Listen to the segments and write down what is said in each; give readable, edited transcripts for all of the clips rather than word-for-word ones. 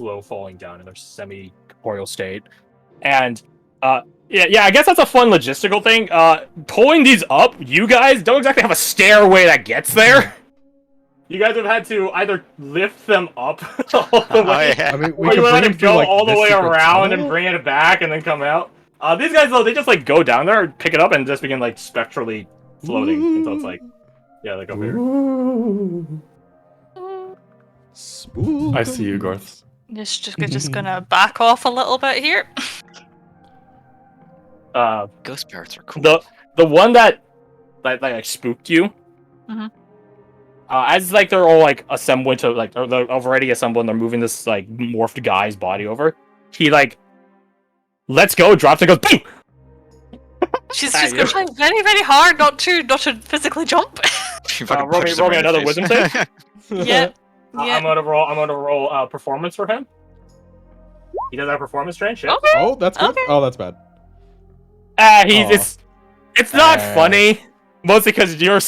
slow falling down in their semi-corporeal state. And yeah, I guess that's a fun logistical thing. Pulling these up, you guys don't exactly have a stairway that gets there. You guys have had to either lift them up all the way, yeah. I mean, we or you could had bring to him through go like all the this way secret around tunnel? and bring it back and then come out. These guys though, they just like go down there, pick it up, and just begin like spectrally floating until it's like, yeah, like over here. Ooh. Spook I see you, Garth. Just gonna back off a little bit here. Ghost parrots are cool. The one that like spooked you. Mhm. As like they're all like assembling to like they're already assembled and they're moving this like morphed guy's body over. He like lets go, drops, and goes boom. She's Ah, just yeah. trying very, very hard not to physically jump. You fucking roll me punched him right in the another face. wisdom save. Yeah. I'm gonna roll performance for him. He does have performance train shit. Okay. Oh, that's good. Okay. Oh, that's bad. It's not funny, mostly because you're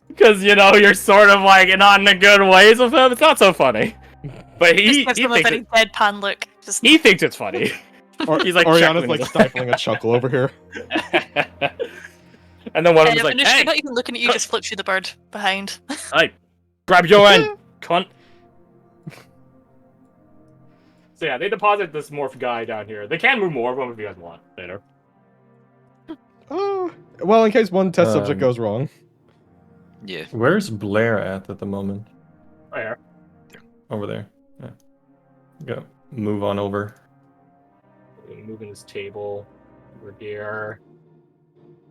because you're sort of like not in the good ways with him. It's not so funny, but he Just gives him a thinks very deadpan look. Just he thinks it's funny. Or, He's like Oriana's chuckling. like stifling a chuckle over here. And then one of them's like, initially "Hey, not even looking at you, just flips you the bird behind. hey, grab your end, cunt." So yeah, they deposit this morph guy down here. They can move more of them if you guys want later. Well, in case one test subject goes wrong. Yeah. Where's Blair at the moment? Right here. Over there. Yeah. Go. Move on over. Moving this table over here.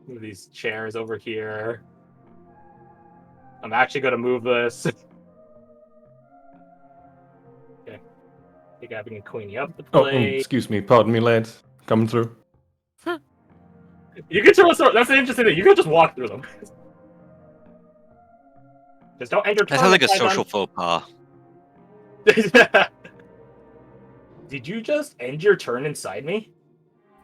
Move these chairs over here. I'm actually gonna move this. Okay. Think I can clean you up the Oh, plate. excuse me. Pardon me, lads. Coming through. You can throw a sword. That's the interesting thing. You can just walk through them. Just don't enter. That sounds like a social faux pas. Did you just end your turn inside me?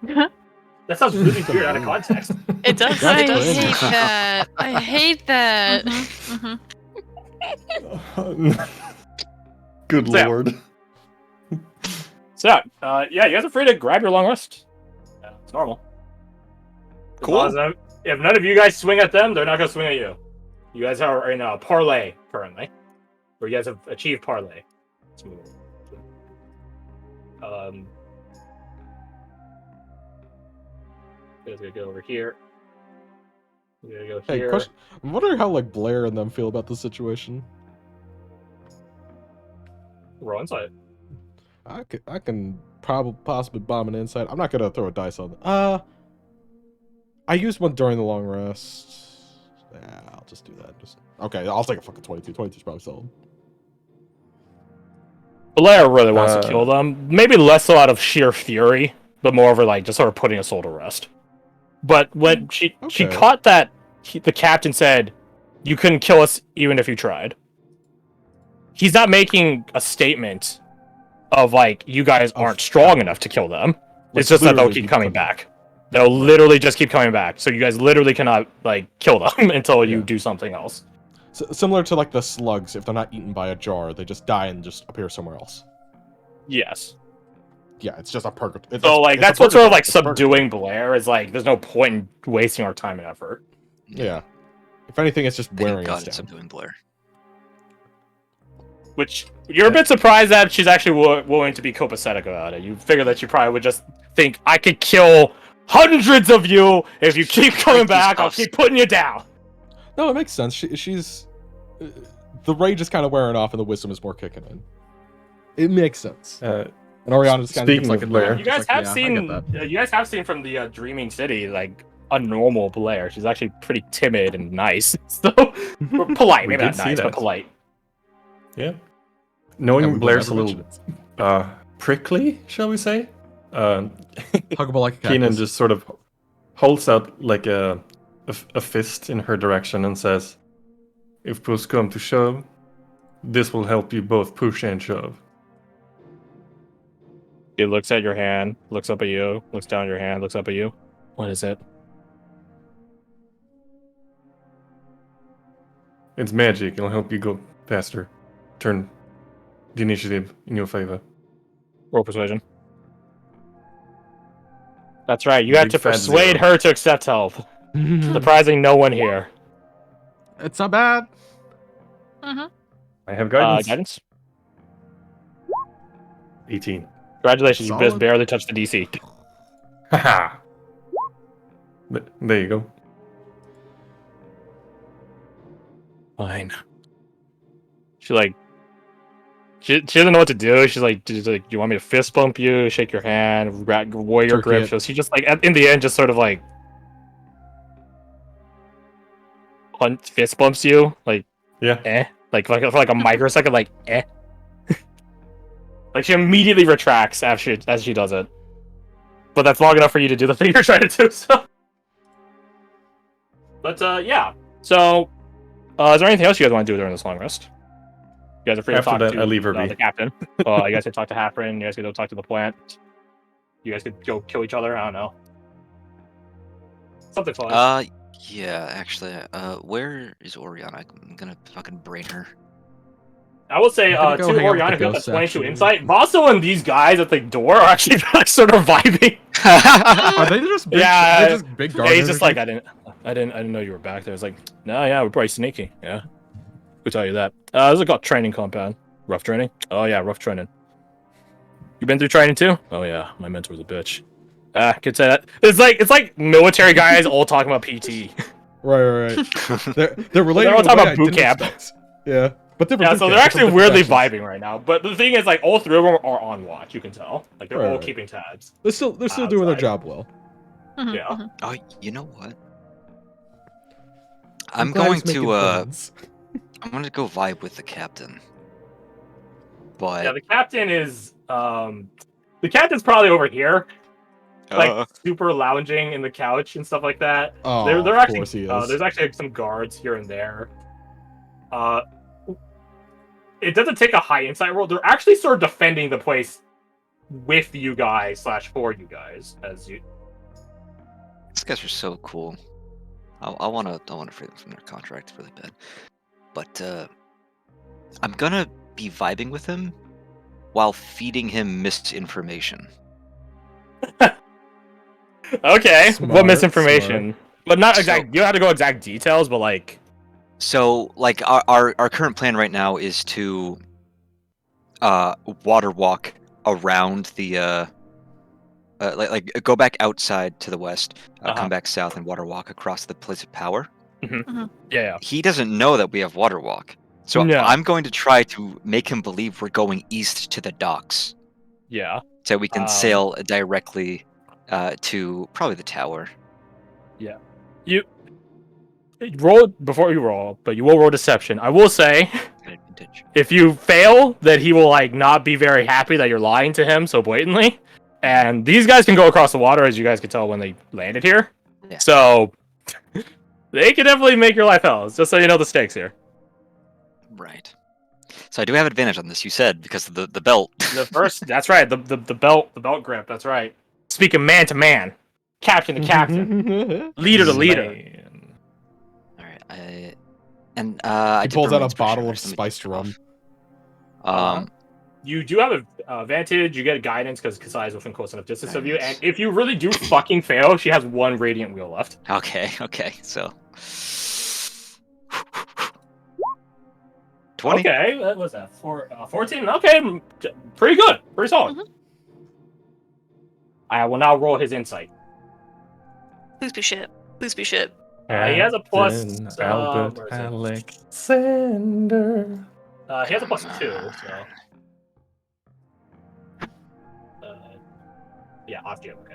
That sounds really weird out of context. It does. That's I It does. crazy. hate that. I hate that. Good So, yeah. lord. So, yeah, you guys are free to grab your long rest. Yeah, it's normal. As Cool. long as if none of you guys swing at them, they're not going to swing at you. You guys are in a parlay currently. Or you guys have achieved parlay. Let's move. You guys gotta go over here. You gotta go Hey, here. question. I'm wondering how like Blair and them feel about this situation. Roll insight. I can probably possibly bomb an insight. I'm not gonna throw a dice on it. I used one during the long rest. Yeah, I'll just do that. Okay, I'll take a fucking 22. 22 is probably solid. Blair really wants to kill them. Maybe less so out of sheer fury, but more over like just sort of putting a soul to rest. But when she Okay. caught that, the captain said, "You couldn't kill us even if you tried." He's not making a statement of like you guys aren't strong enough to kill them. It's just that they'll literally keep coming back. They'll literally just keep coming back. So you guys literally cannot like kill them until you do something else. Similar to like the slugs, if they're not eaten by a jar, they just die and just appear somewhere else. Yes. Yeah, it's just a purgatory. So like that's what's sort of like subduing Blair is like there's no point in wasting our time and effort. Yeah. If anything, it's just Thank wearing God us it's down. subduing Blair. Which you're a bit surprised that she's actually willing to be copacetic about it. You figure that she probably would just think, I could kill hundreds of you if you keep coming back. I'll keep putting you down. No, it makes sense. She's the rage is kind of wearing off, and the wisdom is more kicking in. It makes sense. And Oriana just kind of speaking gives like of a Blair- nod, You just guys like, have yeah, I seen. get that. You guys have seen from the Dreaming City like a normal Blair. She's actually pretty timid and nice. So polite, We maybe not did see nice, but that. polite. Yeah. Knowing Yeah, we Blair's a will little never mention prickly, shall we say? Huggable like a Keenan cactus. just sort of holds out like a fist in her direction and says, "If push come to shove, this will help you both push and shove." He looks at your hand, looks up at you, looks down at your hand, looks up at you. What is it? It's magic. It'll help you go faster. Turn the initiative in your favor. Roll persuasion. That's right. You have Big to fat persuade 0. her to accept help. Surprising no one here. It's not bad. Mm-hmm. I have guidance. Guidance. 18. Congratulations, you just Solid. barely touched the DC. Haha. There you go. Fine. She doesn't know what to do. She's like, do you want me to fist bump you, shake your hand, warrior Turkey grip? it. So she just like in the end just sort of like fist bumps you, like Yeah. like for like a microsecond, like like she immediately retracts as she does it. But that's long enough for you to do the thing you're trying to do. So, but yeah. So, is there anything else you guys want to do during this long rest? You guys are free After to talk that, to I leave her be. the captain. You guys could talk to Halfrin. You guys could go talk to the plant. You guys could go kill each other. I don't know. Something fun. Yeah, actually, where is Oriana? I'm gonna fucking brain her. I will say, I'm to gonna go hang out with Oriana, the who has ghosts, 22 actually. insight, Vaso and these guys at the door are actually like, sort of vibing. Are they just big? Yeah, they're just big Yeah, he's just gardeners? like, I didn't know you were back there. It's like, no, yeah, we're probably sneaky. Yeah, who tell you that? This is called training compound. Rough training. Oh yeah, rough training. You been through training too? Oh yeah, my mentor's a bitch. Could say that. It's like military guys all talking about PT. Right. They're related. all in a talking way about I boot didn't camp. expect. Yeah, but different. Yeah, boot so they're camps, actually different weirdly factions. vibing right now. But the thing is, like, all three of them are on watch. You can tell. Like, they're all Right. keeping tabs. They're still doing their outside. job well. Mhm, Yeah. mhm. Oh, you know what? I'm glad going he's making to friends. I'm gonna go vibe with the captain. But Yeah, the captain is the captain's probably over here, like super lounging in the couch and stuff like that. Oh, they're of actually course he is. there's actually some guards here and there. It doesn't take a high insight roll. They're actually sort of defending the place with you guys / for you guys as you. these guys are so cool. I wanna free them from their contract really bad. But I'm gonna be vibing with him while feeding him misinformation. Okay, what Smart, misinformation? But not So- exact. You don't have to go exact details, but like. So, like, our current plan right now is to water walk around the like go back outside to the west, come back south, and water walk across the place of power. Yeah. He doesn't know that we have water walk, so Yeah. I'm going to try to make him believe we're going east to the docks, Yeah. so we can sail directly to probably the tower. You roll before you roll, but you will roll deception. I will say, Advantage. if you fail, that he will like not be very happy that you're lying to him so blatantly. And these guys can go across the water, as you guys could tell when they landed here. Yeah. So they can definitely make your life hell. Just so you know the stakes here. Right. So I do have advantage on this. You said because of the belt. The first, that's right. The belt grip. That's right. Speaking man to man, captain to captain, leader to leader. All right. I He did pulls out Remains a bottle Pressure. of Let me spiced take it rum. off. You do have an advantage. You get guidance because Kasai is within close enough distance of you. And if you really do fucking fail, she has one radiant wheel left. Okay. So 20. Okay, what was that? 14? Okay, pretty good. Pretty solid. I will now roll his insight. Please be shit. Please be shit. He has a plus, Captain where Albert is it? Alexander. He has a plus 2, so. Yeah, off you. Okay.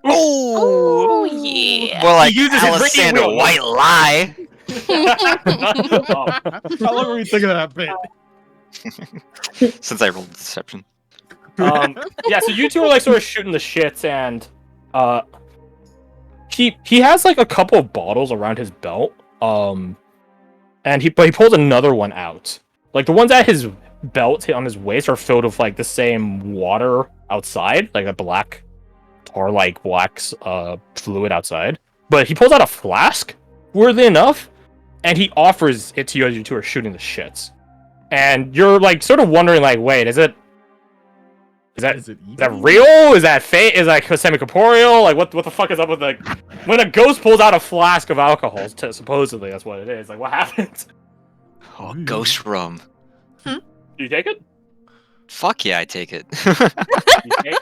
Oh yeah. More like He uses his Alexander radiant wheel. White lie. Oh. How long were we thinking of that bit? Since I rolled deception. Yeah, so you two are like sort of shooting the shits, and he has like a couple of bottles around his belt, and he pulls another one out. Like the ones at his belt on his waist are filled with like the same water outside, like a black tar-like black fluid outside. But he pulls out a flask, weirdly enough, and he offers it to you as you two are shooting the shits. and you're like sort of wondering, like, wait, is that Is it real? Is that fake? Is that semi-corporeal? Like, what the fuck is up with like when a ghost pulls out a flask of alcohol? Supposedly, that's what it is. Like, what happens? Oh, ghost rum. Do you take it? Fuck yeah, I take it. You take,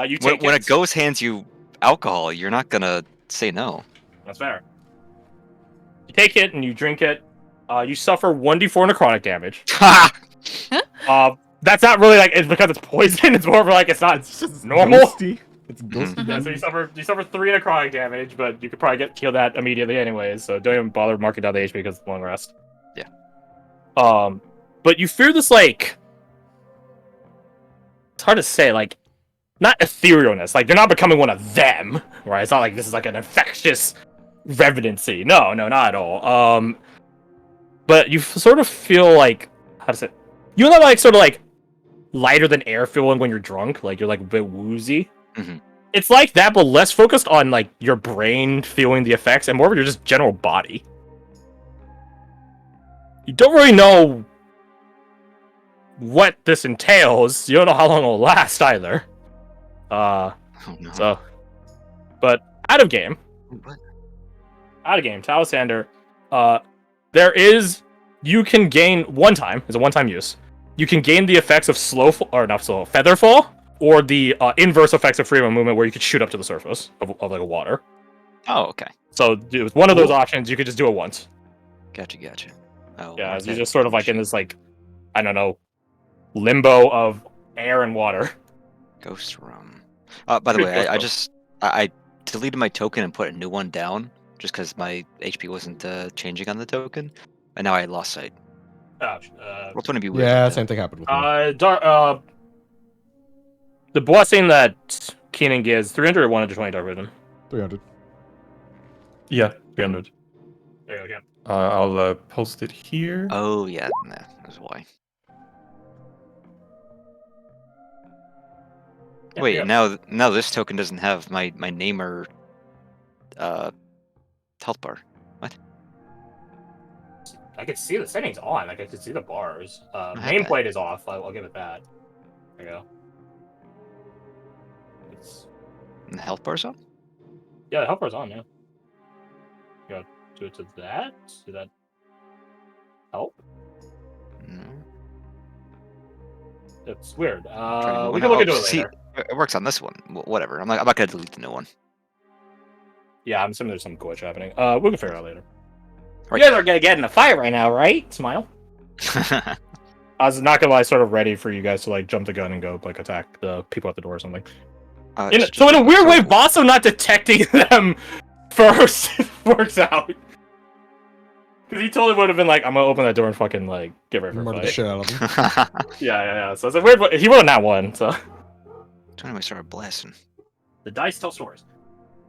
you take when a it. ghost hands you alcohol, you're not gonna say no. That's fair. You take it and you drink it. You suffer 1d4 necrotic damage. That's not really like it's because it's poison. It's more of like it's not just normal. Ghosty. It's ghosty. Yeah, so you suffer 3 necrotic damage, but you could probably kill that immediately anyways. So don't even bother marking down the HP because it's long rest. Yeah. But you fear this like it's hard to say like not etherealness. Like you're not becoming one of them, right? It's not like this is like an infectious revenancy. No, not at all. But you sort of feel like how to say you know like sort of like lighter than air feeling when you're drunk, like you're like a bit woozy. Mm-hmm. It's like that, but less focused on like your brain feeling the effects and more of your just general body. You don't really know what this entails. You don't know how long it'll last either. Oh no. So, but out of game, What? Talasander, there is you can gain one time. It's a one-time use. You can gain the effects of feather fall, or the inverse effects of freedom of movement, where you could shoot up to the surface of like a water. Oh, okay. So it was one of those options. You could just do it once. Gotcha. Oh, Yeah, where's you're that just sort of like in this like, I don't know, limbo of air and water. ghost rum. By the way, I deleted my token and put a new one down just because my HP wasn't changing on the token, and now I lost sight. Ouch. What's gonna be weird? Yeah, like that? same thing happened with me. The blessing that Keenan gives 300 or 120 dark vision. 300. Yeah, 300. There you go. I'll post it here. Oh yeah, nah, that's why. Yeah, Wait, yeah. now this token doesn't have my name or health bar. What? I could see the settings on. Like I could see the bars. have Nameplate is off. I'll give it that. There you go. And the health bar's on? Yeah, the help bar's on. Yeah. You gotta do it to that. Did that help? No. It's weird. Trying to do We one can now. look into Oh, it see, later. it works on this one. Whatever. I'm not gonna delete the new one. Yeah, I'm assuming there's some glitch happening. We can figure it out later. Right. You guys are gonna get in a fight right now, right? Smile. I was not gonna lie, sort of ready for you guys to like jump the gun and go like attack the people at the door or something. So in a weird way, Basso not detecting them first works out. Because he totally would have been like, I'm gonna open that door and fucking like get ready for a Murder the fight. shit out of him. Yeah. So it's a weird. He rolled that one. So Trying to start blasting. the dice tell stories.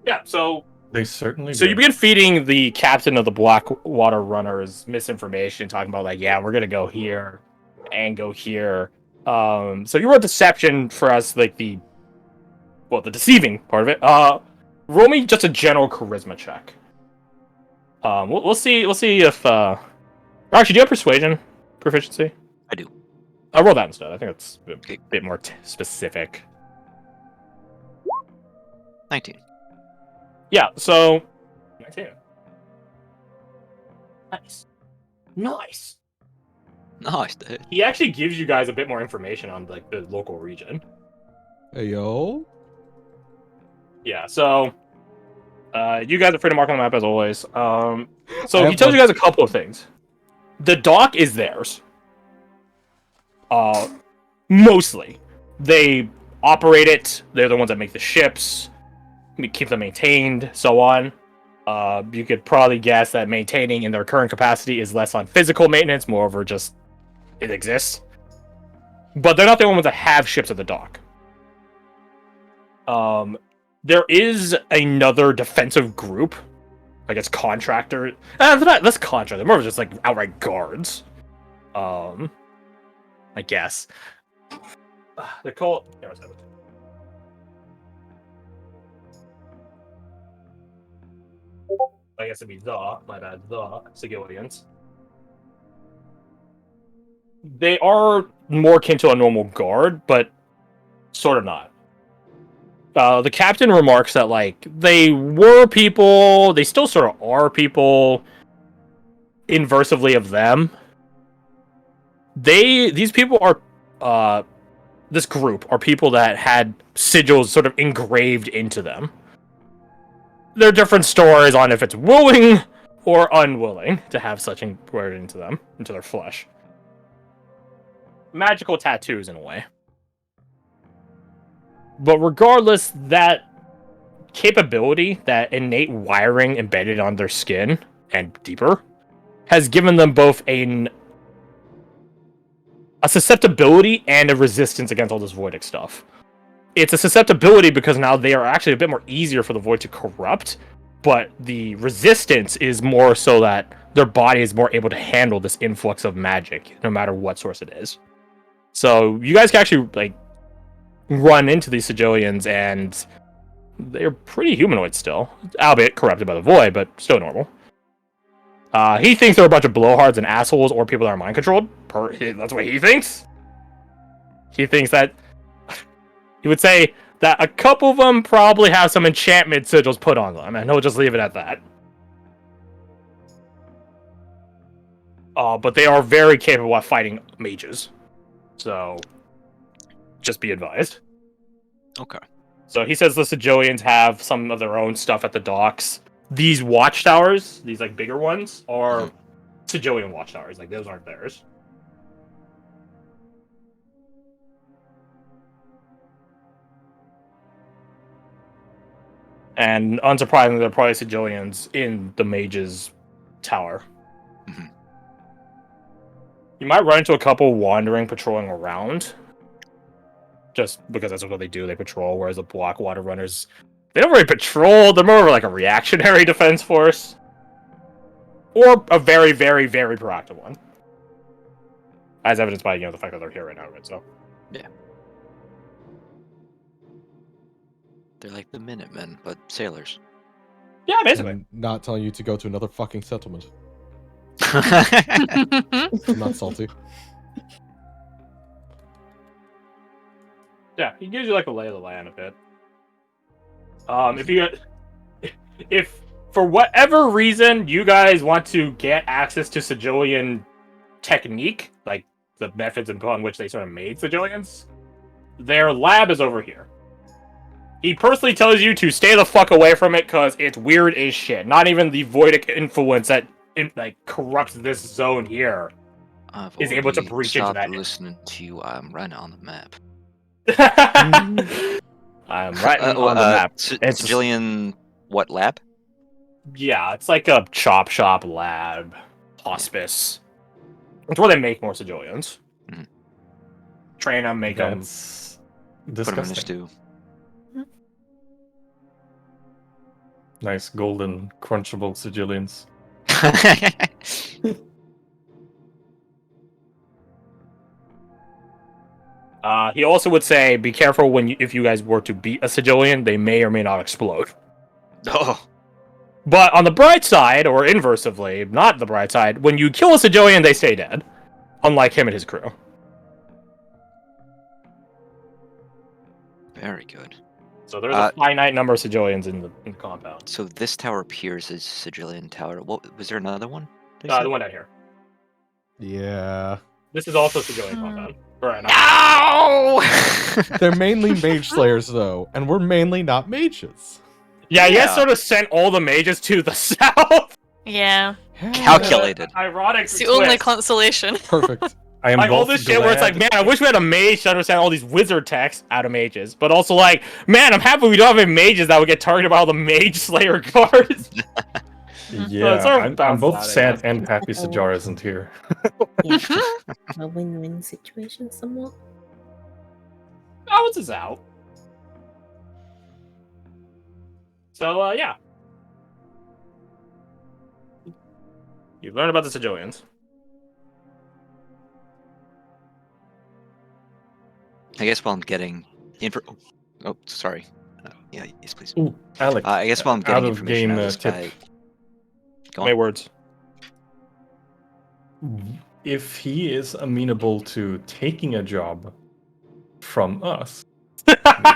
Yeah. So They certainly you begin feeding the captain of the Blackwater runners misinformation, talking about like, yeah, we're gonna go here and go here. So you roll deception for us, like the deceiving part of it. Roll me just a general charisma check. We'll see if actually, do you have persuasion proficiency? I do. I'll roll that instead. I think it's a Okay. bit more specific. 19. Yeah, so 19. Nice. Nice, dude. He actually gives you guys a bit more information on like the local region. Hey, yo. Yeah, so you guys are free to mark on the map as always. So I he have tells one- you guys a couple of things. The dock is theirs. Mostly. They operate it. They're the ones that make the ships, keep them maintained, so on. You could probably guess that maintaining in their current capacity is less on physical maintenance, more over just it exists. But they're not the only ones that have ships at the dock. There is another defensive group, I guess contractor. They're not less contractor. They're more of just like outright guards. I guess. They're called. I guess it'd be my bad, the civilians. They are more akin to a normal guard, but sort of not. The captain remarks that, like, they were people, they still sort of are people, inversively of them. These people are, this group are people that had sigils sort of engraved into them. There are different stories on if it's willing or unwilling to have such engraved into them, into their flesh. Magical tattoos, in a way. But regardless, that capability, that innate wiring embedded on their skin and deeper, has given them both a susceptibility and a resistance against all this voidic stuff. It's a susceptibility because now they are actually a bit more easier for the void to corrupt, but the resistance is more so that their body is more able to handle this influx of magic, no matter what source it is. So you guys can actually, like, run into these Sigillians, and they're pretty humanoid still, albeit corrupted by the void, but still normal. He thinks they're a bunch of blowhards and assholes, or people that are mind controlled. That's what he thinks. He thinks that he would say that a couple of them probably have some enchantment sigils put on them, and he'll just leave it at that. But they are very capable at fighting mages, so just be advised. Okay. So he says the Sigillians have some of their own stuff at the docks. These watchtowers, these like bigger ones, are Sigillian watchtowers. Like, those aren't theirs. And unsurprisingly, there are probably Sigillians in the mage's tower. Mhm. You might run into a couple wandering, patrolling around. Just because that's what they do, they patrol, whereas the Blackwater runners, they don't really patrol, they're more of like a reactionary defense force. Or a very, very, very proactive one. As evidenced by, the fact that they're here right now, right? So. Yeah. They're like the Minutemen, but sailors. Yeah, basically. And not telling you to go to another fucking settlement. I'm not salty. Yeah, he gives you like a lay of the land a bit. If for whatever reason you guys want to get access to Sigillian technique, like the methods upon which they sort of made Sigillians, their lab is over here. He personally tells you to stay the fuck away from it because it's weird as shit. Not even the voidic influence that corrupts this zone here is able to breach into that. Listening to you. I'm right on the map. I'm right on the map. It's Sigillian, what lab? Yeah, it's like a chop shop lab, hospice. It's where they make more Sigillians. Mhm. Train them, make them. That's Put them in a disgusting. stew. Nice golden crunchable Sigillians. He also would say, be careful if you guys were to beat a Sigillian, they may or may not explode. Oh. But on the bright side, or inversely, not the bright side, when you kill a Sigillian, they stay dead. Unlike him and his crew. Very good. So there's a finite number of Sigillians in the compound. So this tower appears as Sigillian Tower. What was there another one? The one down here. Yeah. This is also Sigillian compound. Right, No! They're mainly mage slayers, though, and we're mainly not mages. Yeah, you guys Yeah. sort of sent all the mages to the south. Yeah. Calculated. Ironic. It's the only twist. consolation. Perfect. I am Like all both this shit where it's like, man, I wish we had a mage to understand all these wizard texts out of mages. But also like, man, I'm happy we don't have any mages that would get targeted by all the mage slayer cards. Yeah, it's sort of I'm balanced both out, I sad guess. and happy Sajar isn't here. Yeah. A win-win situation, somewhat. Balance is out. So, yeah. You've learned about the Sigillians. I guess while I'm getting info. Oh, sorry. Yeah, yes, please. Ooh, Alec. I guess while I'm getting out of information game out of this tip. guy. Go How many on. words? if he is amenable to taking a job from us,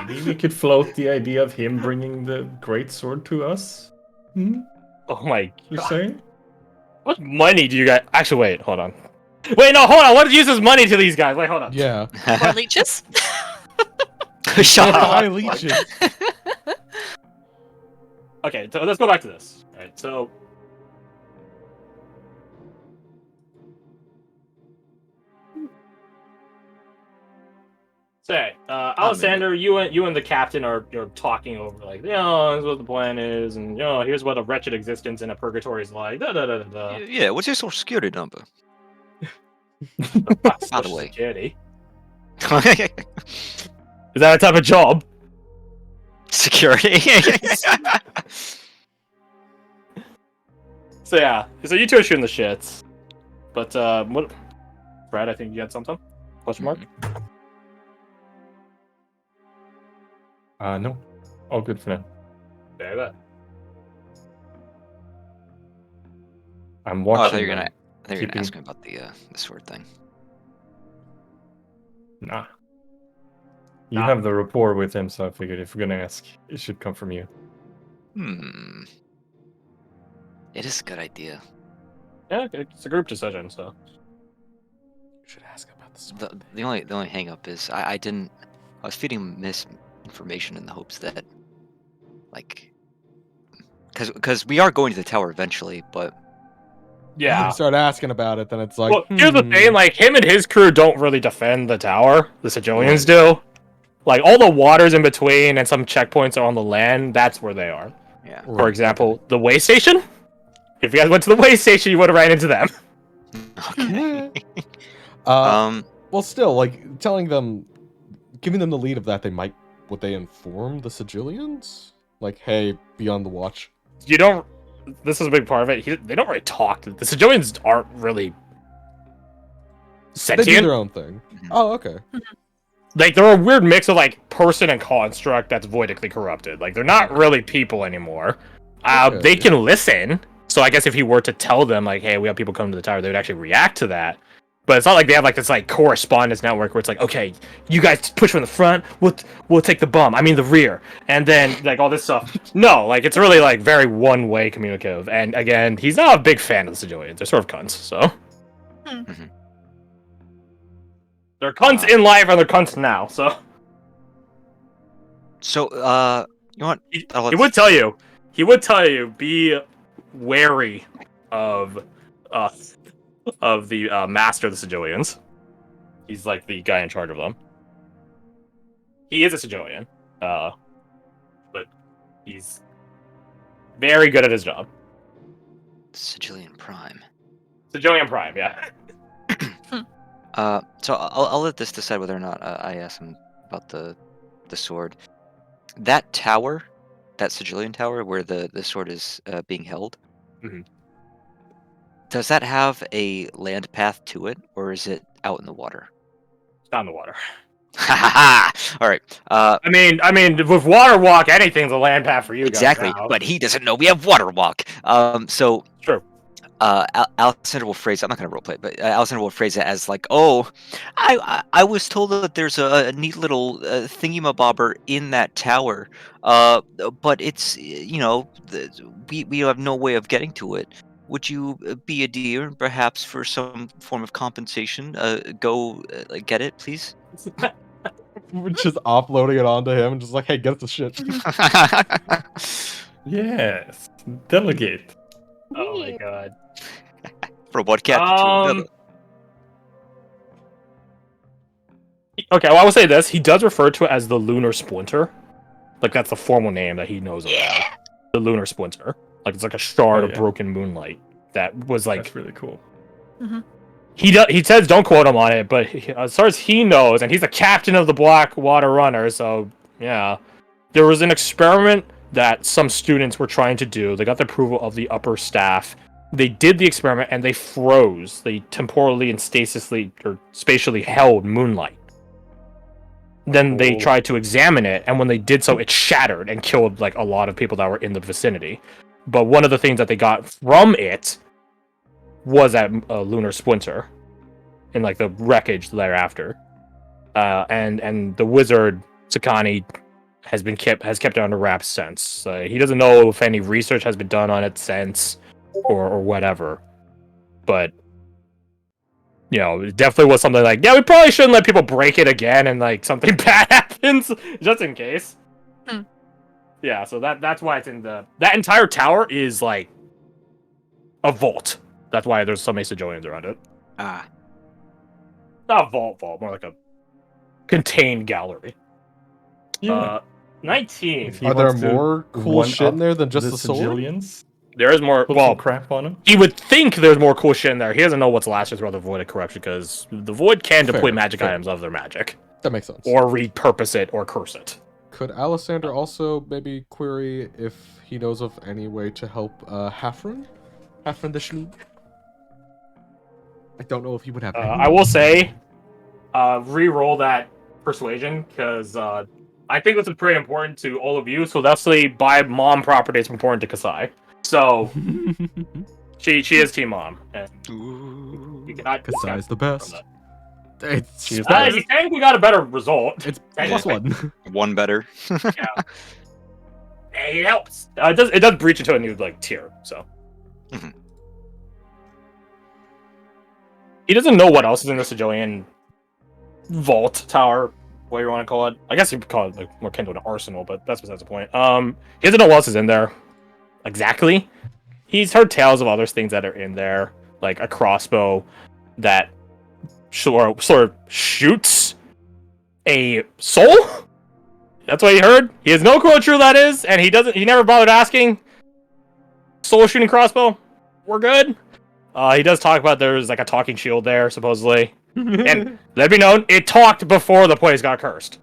maybe we could float the idea of him bringing the great sword to us. Hmm? Oh my You're god. saying? What money do you guys... Actually, wait, hold on. Wait, no, hold on. What uses money to these guys? Wait, hold on. Yeah. More leeches? Shut up. High leeches. Okay, so let's go back to this. Alright, so... Say, Alexander, you and the captain are talking over, like, this is what the plan is, and here's what a wretched existence in a purgatory is like. Da da da da da. Yeah, what's your social security number? By the way. Security. Is that a type of job? Security. So yeah, so you two are shooting the shits, but what? Brad, I think you had something. Question mark. No. All good for now. Very good. I'm I watching. thought you were them. gonna Keeping- ask me about the sword thing. Nah. You have the rapport with him, so I figured if we're gonna ask, it should come from you. It is a good idea. Yeah, it's a group decision, so. You should ask about the sword. The only hang up is I was feeding him misinformation in the hopes that, like, because we are going to the tower eventually, but Yeah. You start asking about it, then it's like. Well, here's the thing, like, him and his crew don't really defend the tower. The Sigillians do. Like, all the waters in between and some checkpoints are on the land, that's where they are. yeah. For example, the way station? If you guys went to the way station, you would have ran into them. Okay. Well, still, like, telling them, giving them the lead of that, would they inform the Sigillians? Like, hey, be on the watch. You don't... This is a big part of it. They don't really talk. The Sigillians aren't really They do sentient. their own thing. Mhm. Oh, okay. Like, they're a weird mix of, like, person and construct that's voidically corrupted. Like, they're not really people anymore. Okay. They can listen. So I guess if he were to tell them, like, hey, we have people coming to the tower, they would actually react to that. But it's not like they have, like, this, like, correspondence network where it's like, okay, you guys push from the front, we'll take the the rear. And then, like, all this stuff. No, like, it's really, like, very one-way communicative. And, again, he's not a big fan of the Sigillians. They're sort of cunts, so... Mhm. They're cunts in life and they're cunts now, so... So, you know what? He would tell you, be wary of the master of the Sigillians. He's like the guy in charge of them. He is a Sigillian, but he's very good at his job. Sigillian Prime. Sigillian Prime, yeah. So I'll let this decide whether or not I ask him about the sword. That tower, that Sigillian tower where the sword is being held, Mhm. Does that have a land path to it, or is it out in the water? It's not in the water. Ha ha ha! All right. I mean, with water walk, anything's a land path for you Exactly, guys now. but he doesn't know we have water walk. So True. Alexander will phrase. I'm not going to roleplay, but Alexander will phrase it as like, "Oh, I was told that there's a neat little thingy-mabobber in that tower, but it's we have no way of getting to it. Would you be a dear, and perhaps for some form of compensation, go get it, please?" We're just offloading it onto him and just like, hey, get the shit. Yes. Delegate. Oh my god. From one captain to another. Okay, well, I will say this. He does refer to it as the Lunar Splinter. Like, that's the formal name that he knows about. The Lunar Splinter. Like, it's like a shard Oh, of yeah. broken moonlight that was like... That's really cool. He says don't quote him on it, but as far as he knows, and he's the captain of the Blackwater Runner, so, yeah. There was an experiment that some students were trying to do. They got the approval of the upper staff. They did the experiment, and they froze. They temporally and spatially held moonlight. Then they Oh. tried to examine it, and when they did so, it shattered and killed like a lot of people that were in the vicinity. But one of the things that they got from it was that lunar splinter. in like the wreckage thereafter. And the wizard Sakani has kept it under wraps since. He doesn't know if any research has been done on it since, or whatever. But you know, it definitely was something like, yeah, we probably shouldn't let people break it again, and like something bad happens, just in case. Yeah, so that's why it's in that entire tower is like a vault. That's why there's so many Sigilians around it. Ah. Not vault, more like a contained gallery. Yeah. 19. If he Are there wants to more cool one shit in up there than just the sword? Sigilians, There is more. put Well, some crap on him. he would think there's more cool shit in there. He doesn't know what's last about the Void of Corruption, because the Void can deploy magic fair. items of their magic, That makes sense. or repurpose it, or curse it. Could Alessander also maybe query if he knows of any way to help Hafren? Hafren the Schlub? I don't know if he would have. I will say, re-roll that persuasion, because I think this is pretty important to all of you. So definitely buy mom property is important to Kasai. So she is team mom, and you cannot. Kasai's the best. It's She's the You think we got a better result? It's +1. One better. Hey, it helps. It does breach into a new like tier. So Mhm. he doesn't know what else is in the Sigilian vault tower, whatever you want to call it. I guess you could call it like more akin to an arsenal, but that's besides the point. He doesn't know what else is in there exactly. He's heard tales of other things that are in there, like a crossbow that sort of shoots a soul. That's what he heard. He has no clue how true that is, and he never bothered asking. Soul shooting crossbow, we're good. He does talk about there's like a talking shield there, supposedly. And let me know, it talked before the place got cursed.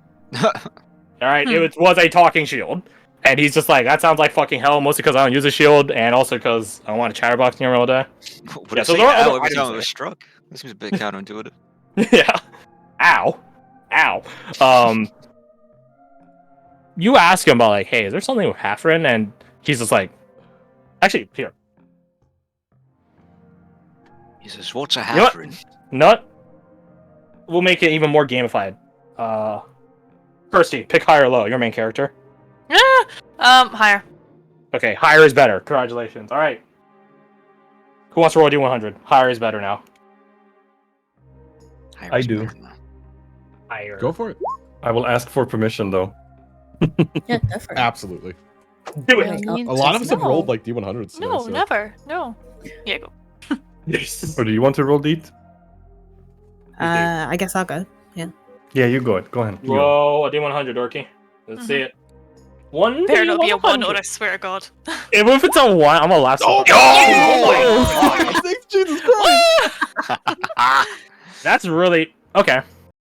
Alright, it was a talking shield. And he's just like, that sounds like fucking hell, mostly because I don't use a shield, and also because I don't want a chatterbox near me all day. What Yeah, if so say there are ow other every items time it there. was struck? This seems a bit counterintuitive. Yeah. Ow. You ask him about like, hey, is there something with Hafren? And he's just like, actually, here. He says, what's a You know what? Hafren? Nut. We'll make it even more gamified. Kirsty, pick high or low. Your main character. Higher. Okay, higher is better. Congratulations. All right. Who wants to roll a D100? Higher is better now. I do. Higher. Go for it. I will ask for permission though. Yeah, go for it. Absolutely. Do Yeah, it. I'll- A lot of us have No. rolled like D100s. Today, No, so. never. No. Yeah, go. Yes. Or do you want to roll Deet? I guess I'll go. Yeah, you go ahead. Go ahead. You go. Roll a D100, Dorky. Let's see it. One. Better not be a 1, or D100. I swear to God. Even if it's a 1, I'm gonna laugh. So Jesus Christ! That's really okay.